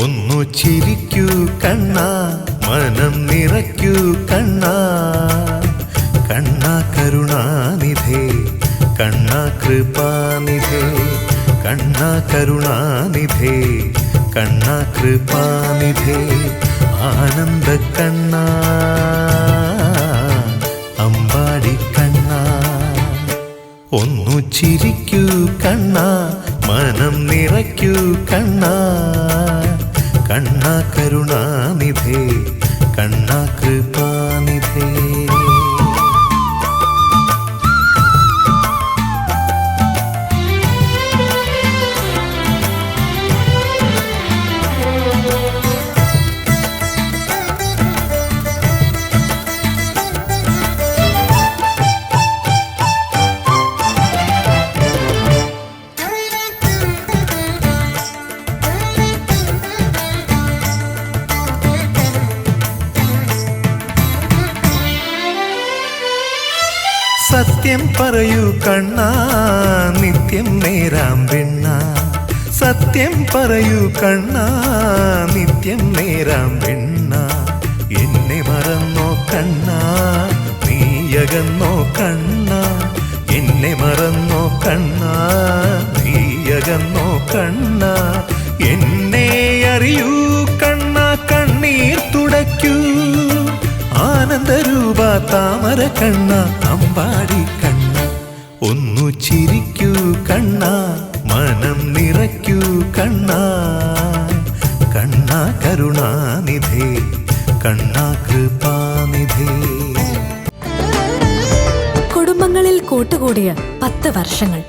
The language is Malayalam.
ഒന്നു ചിരിക്കൂ കണ്ണാ, മനം നിറയ്ക്കൂ കണ്ണാ. കണ്ണാ കരുണാനിധേ, കണ്ണാ കൃപാനിധേ, കണ്ണാ കരുണാനിധേ, കണ്ണാ കൃപാനിധേ. ആനന്ദ കണ്ണാ, അമ്പാടി കണ്ണാ. ഒന്നു ചിരിക്കൂ കണ്ണാ, മനം നിറയ്ക്കൂ കണ്ണാ. കണ്ണാ കരുണാനിധേ, കണ്ണാ കൃപാനിധേ. സത്യം പറയൂ കണ്ണാ, നിത്യം നേരാം വെണ്ണ. സത്യം പറയൂ കണ്ണാ, നിത്യം നേരാം വെണ്ണ. എന്നെ മറന്നോ കണ്ണാ, നീയകന്നോ കണ്ണാ. എന്നെ മറന്നോ കണ്ണാ, നീയകന്നോ കണ്ണാ. എന്നെ അറിയൂ കണ്ണാ, കണ്ണീർ തുടയ്ക്കൂ. ആനന്ദരൂപ താമര കണ്ണ, അമ്പാടി കണ്ണ. ഒന്നു ചിരിക്കൂ കണ്ണാ, മനം നിറയ്ക്കൂ കണ്ണാ. കണ്ണാ കരുണാനിധേ, കണ്ണാ കൃപാനിധേ. കുടുംബങ്ങളിൽ കൂട്ടുകൂടിയ 10 വർഷങ്ങൾ.